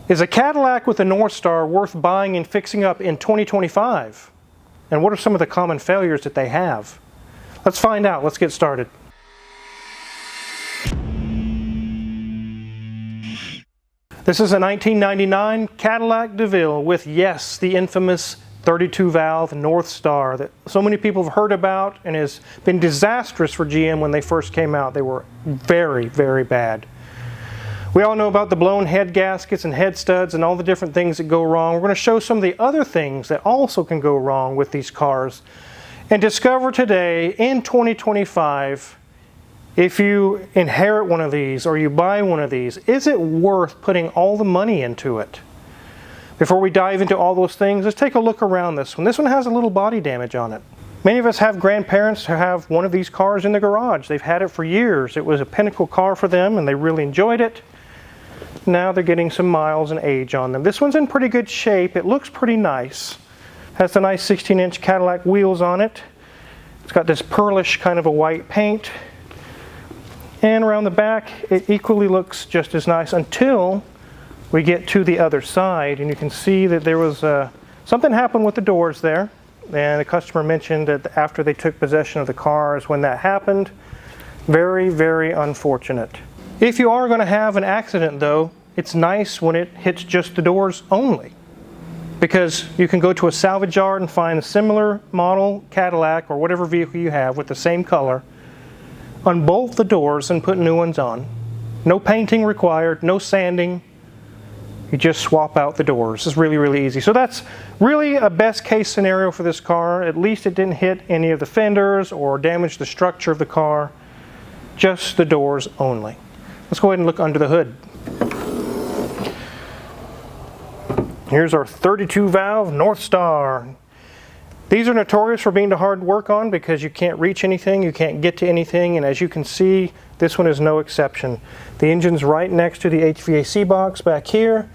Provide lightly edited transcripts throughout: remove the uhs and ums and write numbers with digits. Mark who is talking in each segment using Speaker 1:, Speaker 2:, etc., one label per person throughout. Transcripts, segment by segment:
Speaker 1: Is a Cadillac with a Northstar worth buying and fixing up in 2025? And what are some of the common failures that they have? Let's find out. Let's get started. This is a 1999 Cadillac DeVille with, yes, the infamous 32-valve Northstar that so many people have heard about and has been disastrous for GM when they first came out. They were very, very bad. We all know about the blown head gaskets and head studs and all the different things that go wrong. We're going to show some of the other things that also can go wrong with these cars and discover today in 2025, if you inherit one of these or you buy one of these, is it worth putting all the money into it? Before we dive into all those things, let's take a look around this one. This one has a little body damage on it. Many of us have grandparents who have one of these cars in the garage. They've had it for years. It was a pinnacle car for them and they really enjoyed it. Now they're getting some miles and age on them. This one's in pretty good shape. It looks pretty nice. Has the nice 16-inch Cadillac wheels on it. It's got this pearlish kind of a white paint. And around the back, it equally looks just as nice until we get to the other side. And you can see that there was something happened with the doors there. And the customer mentioned that after they took possession of the car is when that happened. Very, very unfortunate. If you are going to have an accident though, it's nice when it hits just the doors only, because you can go to a salvage yard and find a similar model Cadillac or whatever vehicle you have with the same color, unbolt the doors and put new ones on. No painting required, no sanding. You just swap out the doors. It's really, really easy. So that's really a best case scenario for this car. At least it didn't hit any of the fenders or damage the structure of the car, just the doors only. Let's go ahead and look under the hood. Here's our 32-valve Northstar. These are notorious for being hard to work on because you can't reach anything, you can't get to anything, and as you can see, this one is no exception. The engine's right next to the HVAC box back here,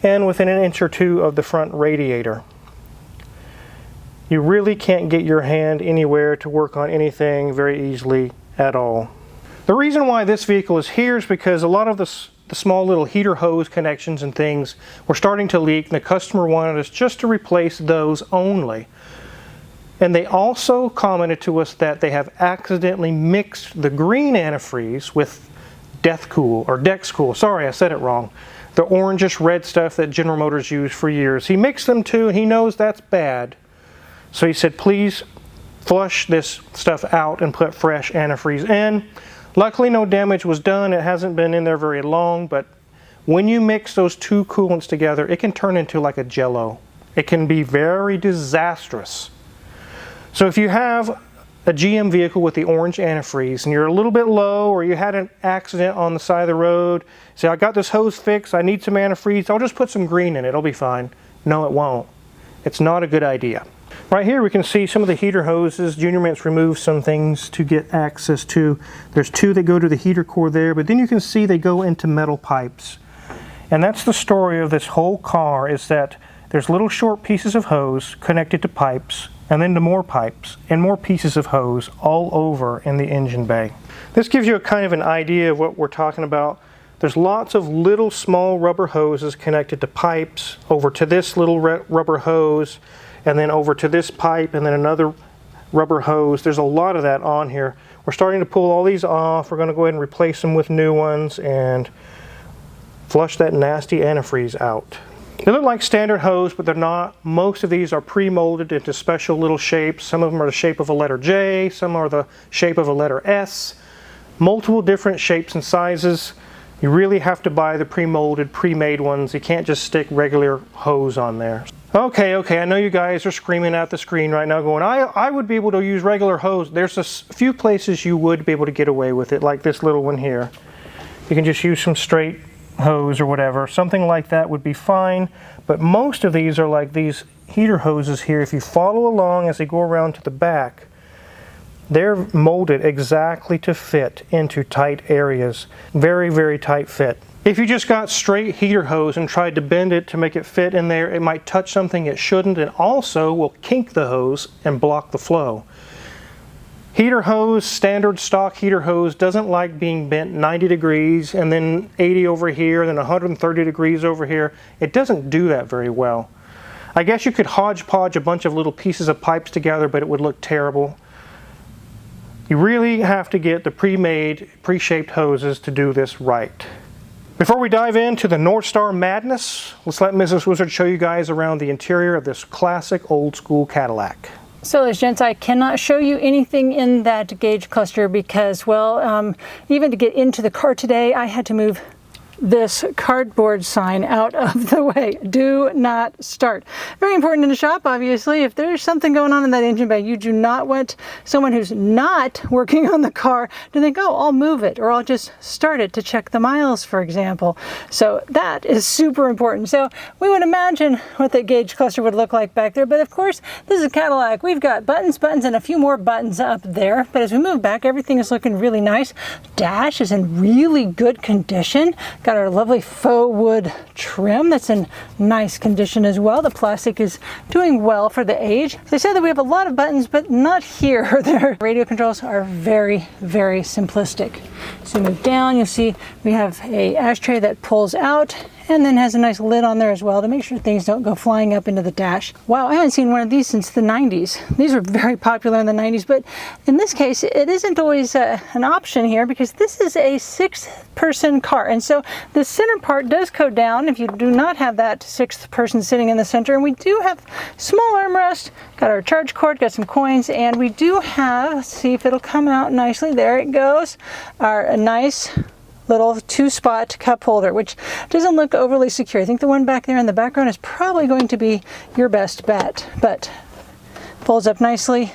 Speaker 1: and within an inch or two of the front radiator. You really can't get your hand anywhere to work on anything very easily at all. The reason why this vehicle is here is because a lot of the small little heater hose connections and things were starting to leak, and the customer wanted us just to replace those only. And they also commented to us that they have accidentally mixed the green antifreeze with Dexcool. Sorry, I said it wrong. The orangish red stuff that General Motors used for years. He mixed them too, and he knows that's bad. So he said, please flush this stuff out and put fresh antifreeze in. Luckily, no damage was done. It hasn't been in there very long, but when you mix those two coolants together, it can turn into like a jello. It can be very disastrous. So if you have a GM vehicle with the orange antifreeze and you're a little bit low, or you had an accident on the side of the road, say, I got this hose fixed, I need some antifreeze, I'll just put some green in it, it'll be fine. No, it won't. It's not a good idea. Right here we can see some of the heater hoses. Junior Mint's removed some things to get access to. There's two that go to the heater core there, but then you can see they go into metal pipes. And that's the story of this whole car, is that there's little short pieces of hose connected to pipes, and then to more pipes and more pieces of hose all over in the engine bay. This gives you a kind of an idea of what we're talking about. There's lots of little small rubber hoses connected to pipes, over to this little rubber hose, and then over to this pipe, and then another rubber hose. There's a lot of that on here. We're starting to pull all these off. We're going to go ahead and replace them with new ones and flush that nasty antifreeze out. They look like standard hose, but they're not. Most of these are pre-molded into special little shapes. Some of them are the shape of a letter J, some are the shape of a letter S. Multiple different shapes and sizes. You really have to buy the pre-molded, pre-made ones. You can't just stick regular hose on there. Okay, I know you guys are screaming at the screen right now going, I would be able to use regular hose. There's a few places you would be able to get away with it, like this little one here. You can just use some straight hose or whatever. Something like that would be fine, but most of these are like these heater hoses here. If you follow along as they go around to the back, they're molded exactly to fit into tight areas. Very, very tight fit. If you just got straight heater hose and tried to bend it to make it fit in there, it might touch something it shouldn't, and also will kink the hose and block the flow. Heater hose, standard stock heater hose, doesn't like being bent 90 degrees and then 80 over here, then 130 degrees over here. It doesn't do that very well. I guess you could hodgepodge a bunch of little pieces of pipes together, but it would look terrible. You really have to get the pre-made, pre-shaped hoses to do this right. Before we dive into the Northstar madness, let's let Mrs. Wizard show you guys around the interior of this classic old school Cadillac.
Speaker 2: So, ladies and gents, I cannot show you anything in that gauge cluster because, well, even to get into the car today, I had to move this cardboard sign out of the way. Do not start. Very important in the shop, obviously. If there's something going on in that engine bay, you do not want someone who's not working on the car to think, oh, I'll move it or I'll just start it to check the miles, for example. So that is super important. So we would imagine what that gauge cluster would look like back there. But of course, this is a Cadillac. We've got buttons, and a few more buttons up there. But as we move back, everything is looking really nice. Dash is in really good condition. Got our lovely faux wood trim that's in nice condition as well. The plastic is doing well for the age. As I said, that we have a lot of buttons, but not here. Their radio controls are very, very simplistic. So we move down, you'll see we have a ashtray that pulls out and then has a nice lid on there as well to make sure things don't go flying up into the dash. Wow, I haven't seen one of these since the 90s. These were very popular in the 90s, but in this case, it isn't always an option here because this is a 6th-person car. And so the center part does go down if you do not have that 6th person sitting in the center. And we do have small armrest, got our charge cord, got some coins, and we do have, let's see if it'll come out nicely. There it goes. Our nice little 2-spot cup holder, which doesn't look overly secure. I think the one back there in the background is probably going to be your best bet, but folds up nicely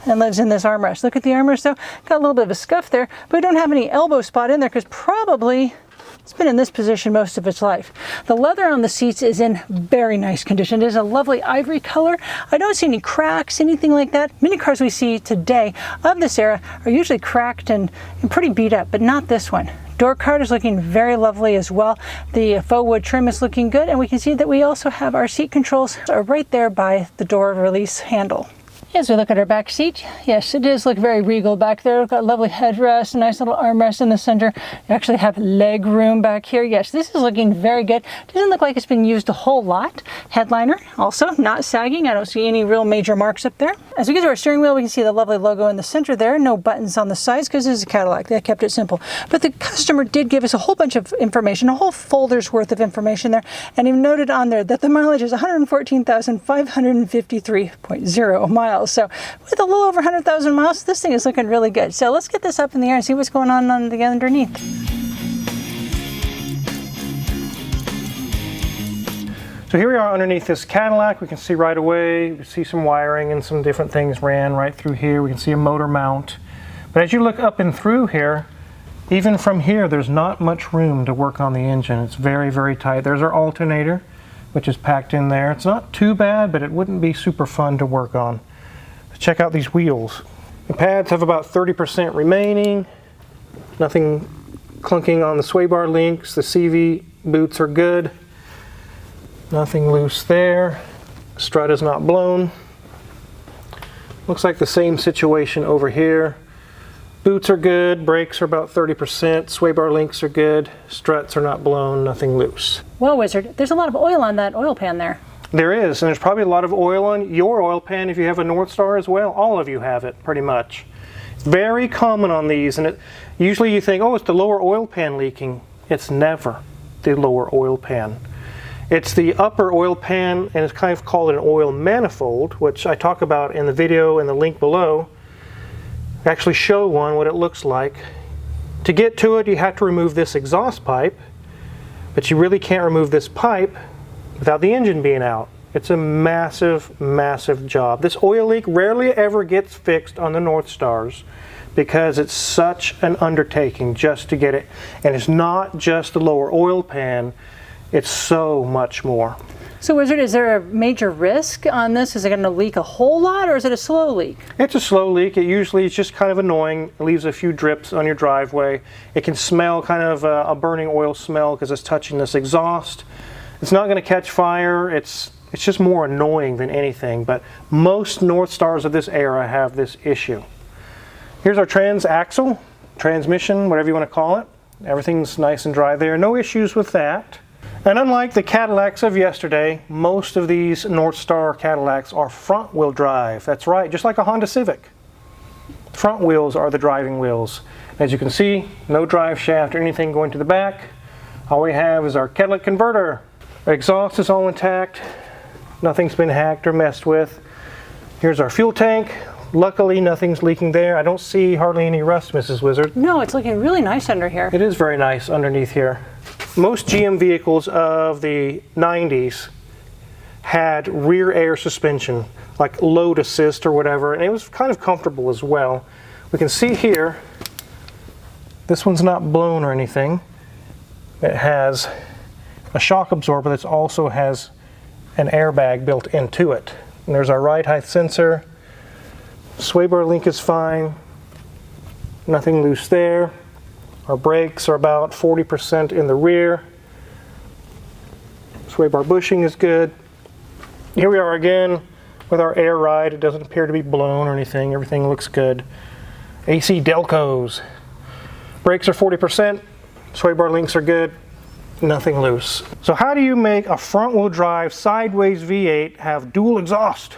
Speaker 2: and lives in this armrest. Look at the armrest though, got a little bit of a scuff there, but we don't have any elbow spot in there because probably it's been in this position most of its life. The leather on the seats is in very nice condition. It is a lovely ivory color. I don't see any cracks, anything like that. Many cars we see today of this era are usually cracked and pretty beat up, but not this one. Door card is looking very lovely as well. The faux wood trim is looking good, and we can see that we also have our seat controls right there by the door release handle. As we look at our back seat, yes, it does look very regal back there. We've got a lovely headrest, a nice little armrest in the center. You actually have leg room back here. Yes, this is looking very good. Doesn't look like it's been used a whole lot. Headliner, also not sagging. I don't see any real major marks up there. As we get to our steering wheel, we can see the lovely logo in the center there. No buttons on the sides because this is a Cadillac. They kept it simple. But the customer did give us a whole bunch of information, a whole folder's worth of information there. And he noted on there that the mileage is 114,553.0 miles. So with a little over 100,000 miles, this thing is looking really good. So let's get this up in the air and see what's going on the underneath.
Speaker 1: So here we are underneath this Cadillac. We can see right away, we see some wiring and some different things ran right through here. We can see a motor mount. But as you look up and through here, even from here, there's not much room to work on the engine. It's very, very tight. There's our alternator, which is packed in there. It's not too bad, but it wouldn't be super fun to work on. Check out these wheels. The pads have about 30% remaining. Nothing clunking on the sway bar links. The CV boots are good. Nothing loose there. Strut is not blown. Looks like the same situation over here. Boots are good. Brakes are about 30%. Sway bar links are good. Struts are not blown. Nothing loose.
Speaker 2: Well, Wizard, there's a lot of oil on that oil pan there.
Speaker 1: There is, and there's probably a lot of oil on your oil pan if you have a Northstar as well. All of you have it, pretty much. It's very common on these, and usually you think, oh, it's the lower oil pan leaking. It's never the lower oil pan. It's the upper oil pan, and it's kind of called an oil manifold, which I talk about in the video in the link below. I actually show one, what it looks like. To get to it, you have to remove this exhaust pipe, but you really can't remove this pipe without the engine being out. It's a massive, massive job. This oil leak rarely ever gets fixed on the Northstars because it's such an undertaking just to get it. And it's not just the lower oil pan, it's so much more.
Speaker 2: So Wizard, is there a major risk on this? Is it going to leak a whole lot or is it a slow leak?
Speaker 1: It's a slow leak. It usually is just kind of annoying. It leaves a few drips on your driveway. It can smell kind of a burning oil smell because it's touching this exhaust. It's not going to catch fire. It's just more annoying than anything, but most Northstars of this era have this issue. Here's our transaxle, transmission, whatever you want to call it. Everything's nice and dry there. No issues with that. And unlike the Cadillacs of yesterday, most of these Northstar Cadillacs are front-wheel drive. That's right, just like a Honda Civic. Front wheels are the driving wheels. As you can see, no drive shaft or anything going to the back. All we have is our catalytic converter. Our exhaust is all intact. Nothing's been hacked or messed with. Here's our fuel tank. Luckily, nothing's leaking there. I don't see hardly any rust, Mrs. Wizard.
Speaker 2: No, it's looking really nice under here.
Speaker 1: It is very nice underneath here. Most GM vehicles of the 90s had rear air suspension, like load assist or whatever, and it was kind of comfortable as well. We can see here, this one's not blown or anything. It has a shock absorber that also has an airbag built into it. And there's our ride height sensor. Sway bar link is fine. Nothing loose there. Our brakes are about 40% in the rear. Sway bar bushing is good. Here we are again with our air ride. It doesn't appear to be blown or anything. Everything looks good. AC Delcos. Brakes are 40%. Sway bar links are good. Nothing loose. So how do you make a front-wheel drive sideways V8 have dual exhaust?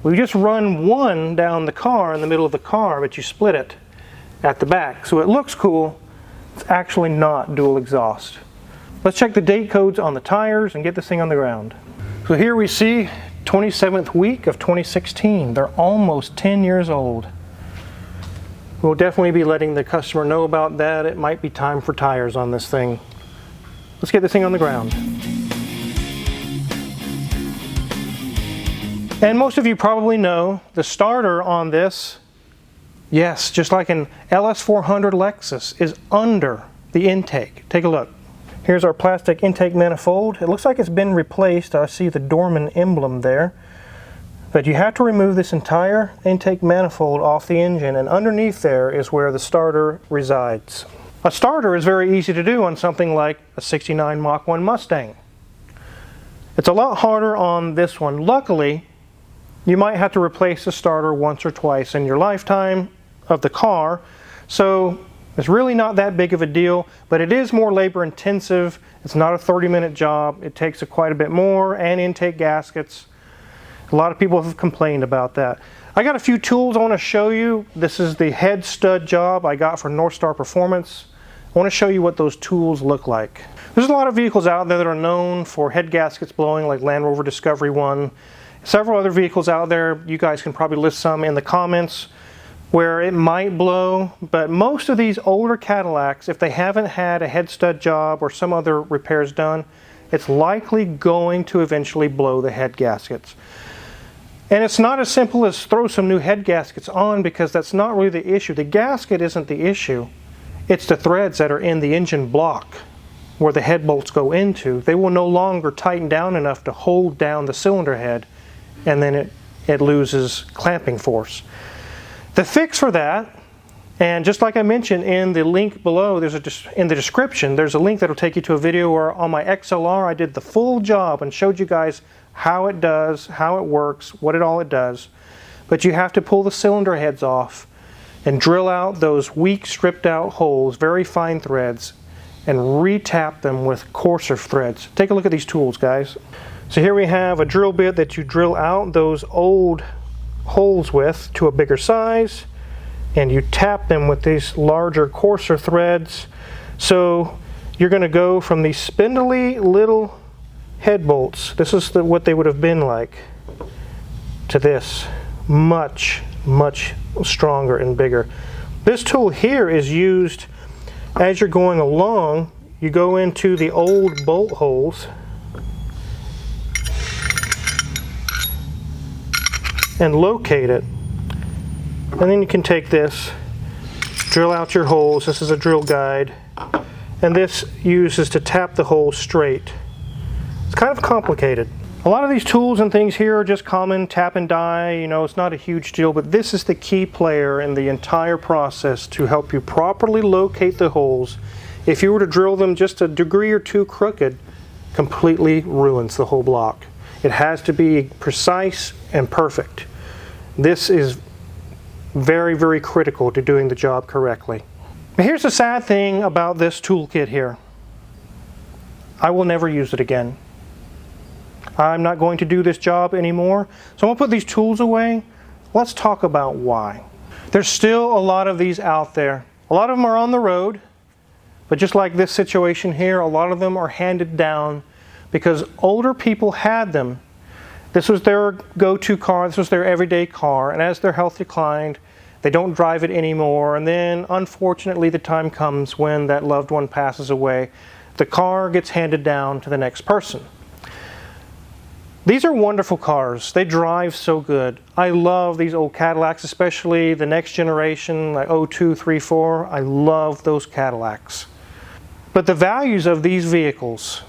Speaker 1: We just run one down the car in the middle of the car, but you split it at the back. So it looks cool. It's actually not dual exhaust. Let's check the date codes on the tires and get this thing on the ground. So here we see 27th week of 2016. They're almost 10 years old. We'll definitely be letting the customer know about that. It might be time for tires on this thing. Let's get this thing on the ground. And most of you probably know the starter on this, yes, just like an LS400 Lexus, is under the intake. Take a look. Here's our plastic intake manifold. It looks like it's been replaced. I see the Dorman emblem there. But you have to remove this entire intake manifold off the engine, and underneath there is where the starter resides. A starter is very easy to do on something like a 69 Mach 1 Mustang. It's a lot harder on this one. Luckily, you might have to replace the starter once or twice in your lifetime of the car, so it's really not that big of a deal, but it is more labor intensive. It's not a 30-minute job. It takes quite a bit more, and intake gaskets. A lot of people have complained about that. I got a few tools I want to show you. This is the head stud job I got from Northstar Performance. I want to show you what those tools look like. There's a lot of vehicles out there that are known for head gaskets blowing, like Land Rover Discovery 1. Several other vehicles out there, you guys can probably list some in the comments, where it might blow, but most of these older Cadillacs, if they haven't had a head stud job or some other repairs done, it's likely going to eventually blow the head gaskets. And it's not as simple as throw some new head gaskets on, because that's not really the issue. The gasket isn't the issue. It's the threads that are in the engine block where the head bolts go into. They will no longer tighten down enough to hold down the cylinder head, and then it loses clamping force. The fix for that, and just like I mentioned in the link below, in the description, there's a link that'll take you to a video where on my XLR I did the full job and showed you guys how it does, how it works, what all it does. But you have to pull the cylinder heads off and drill out those weak stripped out holes, very fine threads, and re-tap them with coarser threads. Take a look at these tools, guys. So here we have a drill bit that you drill out those old holes with to a bigger size, and you tap them with these larger, coarser threads. So you're going to go from these spindly little head bolts, this is what they would have been like, to this much stronger and bigger. This tool here is used as you're going along. You go into the old bolt holes and locate it, and then you can take this, drill out your holes. This is a drill guide, and this uses to tap the hole straight. It's kind of complicated. A lot of these tools and things here are just common tap and die, you know, it's not a huge deal, but this is the key player in the entire process to help you properly locate the holes. If you were to drill them just a degree or two crooked, completely ruins the whole block. It has to be precise and perfect. This is Very, very critical to doing the job correctly. But here's the sad thing about this toolkit here. I will never use it again. I'm not going to do this job anymore. So I'm going to put these tools away. Let's talk about why. There's still a lot of these out there. A lot of them are on the road, but just like this situation here, a lot of them are handed down because older people had them. This was their go-to car, this was their everyday car, and as their health declined, they don't drive it anymore, and then unfortunately the time comes when that loved one passes away. The car gets handed down to the next person. These are wonderful cars. They drive so good. I love these old Cadillacs, especially the next generation, like 02, 3, 4. I love those Cadillacs. But the values of these vehicles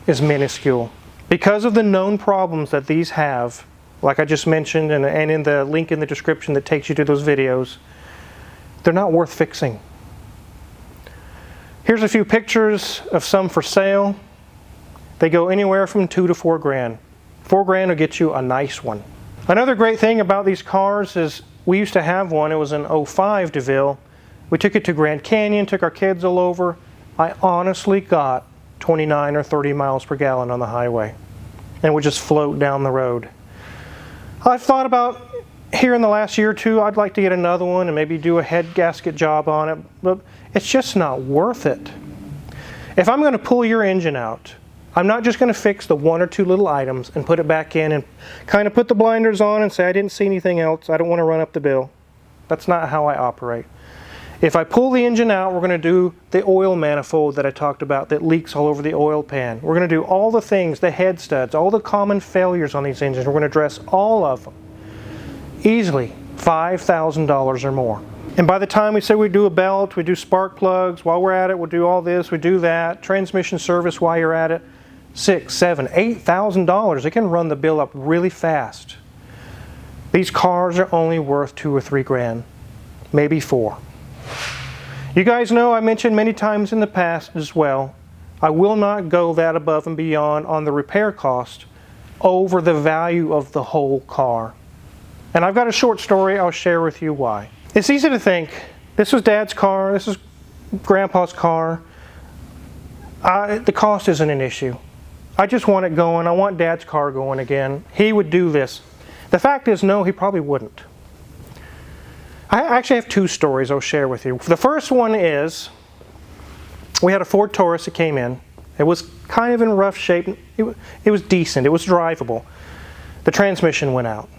Speaker 1: is minuscule. Because of the known problems that these have, like I just mentioned, and in the link in the description that takes you to those videos, they're not worth fixing. Here's a few pictures of some for sale. They go anywhere from $2 to $4 grand. $4 grand will get you a nice one. Another great thing about these cars is we used to have one. It was an 05 DeVille. We took it to Grand Canyon, took our kids all over. I honestly got 29 or 30 miles per gallon on the highway and would just float down the road. I've thought about here in the last year or two, I'd like to get another one and maybe do a head gasket job on it, but it's just not worth it. If I'm going to pull your engine out, I'm not just going to fix the 1 or 2 little items and put it back in and kind of put the blinders on and say I didn't see anything else, I don't want to run up the bill. That's not how I operate. If I pull the engine out, we're going to do the oil manifold that I talked about that leaks all over the oil pan. We're going to do all the things, the head studs, all the common failures on these engines. We're going to address all of them. Easily $5,000 or more. And by the time we say we do a belt, we do spark plugs, while we're at it, we'll do all this, we do that, transmission service while you're at it, $6,000, $7,000, $8,000. It can run the bill up really fast. These cars are only worth $2 or $3 grand, maybe $4. You guys know I mentioned many times in the past as well, I will not go that above and beyond on the repair cost over the value of the whole car. And I've got a short story I'll share with you why. It's easy to think, this was Dad's car, this is Grandpa's car. The cost isn't an issue. I just want it going. I want Dad's car going again. He would do this. The fact is, no, he probably wouldn't. I actually have 2 stories I'll share with you. The first one is, we had a Ford Taurus that came in. It was kind of in rough shape. It was decent. It was drivable. The transmission went out.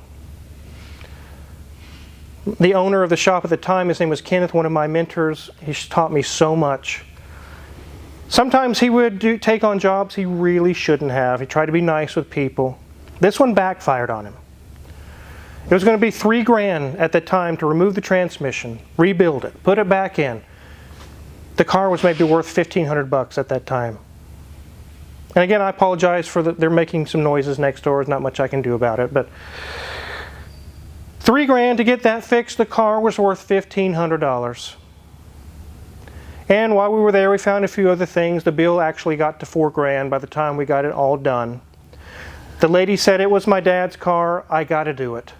Speaker 1: The owner of the shop at the time, his name was Kenneth, one of my mentors. He taught me so much. Sometimes he would take on jobs he really shouldn't have. He tried to be nice with people. This one backfired on him. It was going to be $3 grand at the time to remove the transmission, rebuild it, put it back in. The car was maybe worth $1,500 at that time. And again, I apologize for they're making some noises next door. There's not much I can do about it, but $3 grand to get that fixed. The car was worth $1,500. And while we were there, we found a few other things. The bill actually got to $4 grand by the time we got it all done. The lady said it was my dad's car. I got to do it.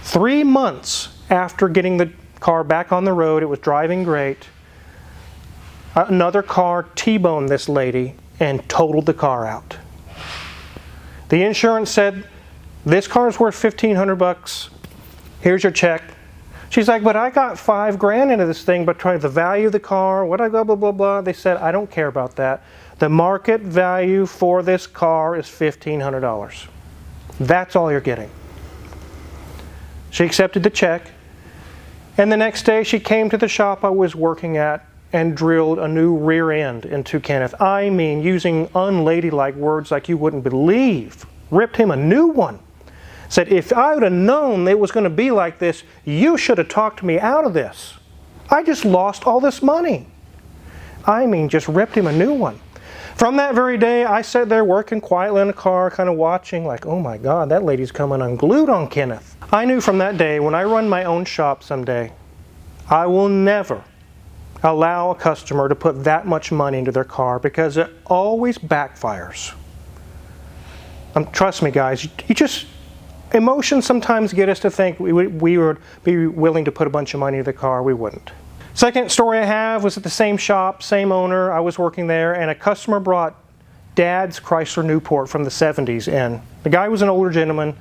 Speaker 1: 3 months after getting the car back on the road, it was driving great. Another car T-boned this lady and totaled the car out. The insurance said, this car is worth $1,500. Here's your check. She's like, but I got $5 grand into this thing, but trying the value of the car, what I blah, blah, blah, blah. They said, I don't care about that. The market value for this car is $1,500. That's all you're getting. She accepted the check, and the next day she came to the shop I was working at and drilled a new rear end into Kenneth. I mean, using unladylike words like you wouldn't believe. Ripped him a new one. Said, if I would have known it was going to be like this, you should have talked me out of this. I just lost all this money. I mean, just ripped him a new one. From that very day, I sat there working quietly in the car, kind of watching, like, oh my God, that lady's coming unglued on Kenneth. I knew from that day, when I run my own shop someday, I will never allow a customer to put that much money into their car because it always backfires. Trust me, guys, emotions sometimes get us to think we would be willing to put a bunch of money into the car. We wouldn't. Second story I have was at the same shop, same owner. I was working there, and a customer brought Dad's Chrysler Newport from the 70s in. The guy was an older gentleman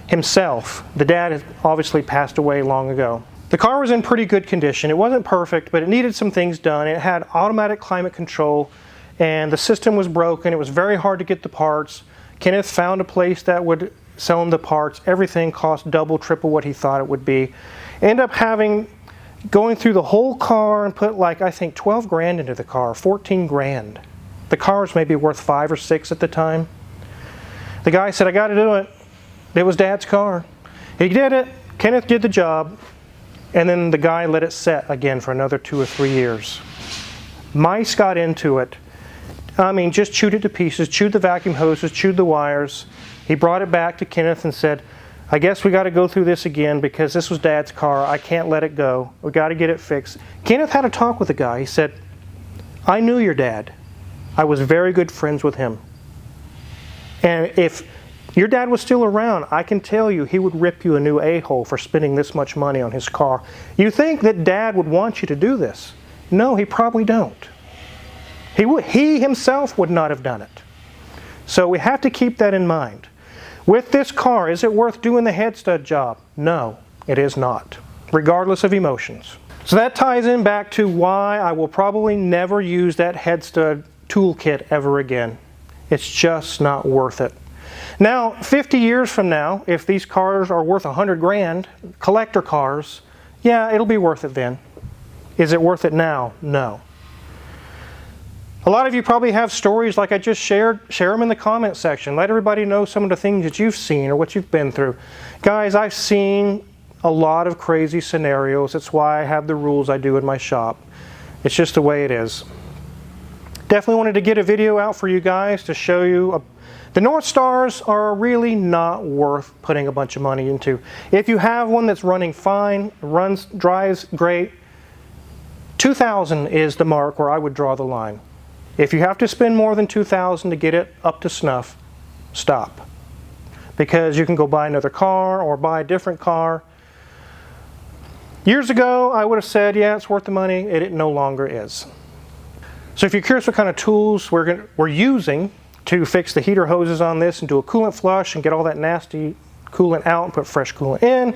Speaker 1: himself. The dad had obviously passed away long ago. The car was in pretty good condition. It wasn't perfect, but it needed some things done. It had automatic climate control, and the system was broken. It was very hard to get the parts. Kenneth found a place that would sell him the parts. Everything cost double, triple what he thought it would be. Ended up going through the whole car and put like, I think 12 grand into the car, 14 grand. The car was maybe worth 5 or 6 at the time. The guy said, I got to do it. It was Dad's car. He did it. Kenneth did the job. And then the guy let it set again for another 2 or 3 years. Mice got into it. I mean, just chewed it to pieces, chewed the vacuum hoses, chewed the wires. He brought it back to Kenneth and said, I guess we got to go through this again because this was Dad's car. I can't let it go. We got to get it fixed. Kenneth had a talk with the guy. He said, I knew your dad. I was very good friends with him. And if your dad was still around, I can tell you he would rip you a new a-hole for spending this much money on his car. You think that Dad would want you to do this? No, he probably don't. He himself would not have done it. So we have to keep that in mind. With this car, is it worth doing the head stud job? No, it is not, regardless of emotions. So that ties in back to why I will probably never use that head stud toolkit ever again. It's just not worth it. Now, 50 years from now, if these cars are worth 100 grand, collector cars, yeah, it'll be worth it then. Is it worth it now? No. A lot of you probably have stories like I just shared. Share them in the comment section. Let everybody know some of the things that you've seen or what you've been through. Guys, I've seen a lot of crazy scenarios. That's why I have the rules I do in my shop. It's just the way it is. Definitely wanted to get a video out for you guys to show you. The Northstars are really not worth putting a bunch of money into. If you have one that's running fine, drives great, $2,000 is the mark where I would draw the line. If you have to spend more than $2,000 to get it up to snuff, stop. Because you can go buy another car or buy a different car. Years ago, I would have said, yeah, it's worth the money. It no longer is. So if you're curious what kind of tools we're using to fix the heater hoses on this and do a coolant flush and get all that nasty coolant out and put fresh coolant in.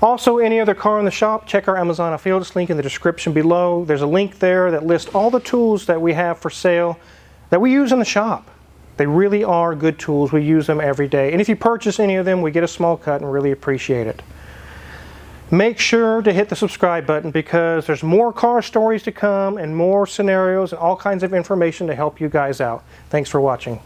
Speaker 1: Also, any other car in the shop, check our Amazon affiliate link in the description below. There's a link there that lists all the tools that we have for sale that we use in the shop. They really are good tools. We use them every day. And if you purchase any of them, we get a small cut and really appreciate it. Make sure to hit the subscribe button because there's more car stories to come and more scenarios and all kinds of information to help you guys out. Thanks for watching.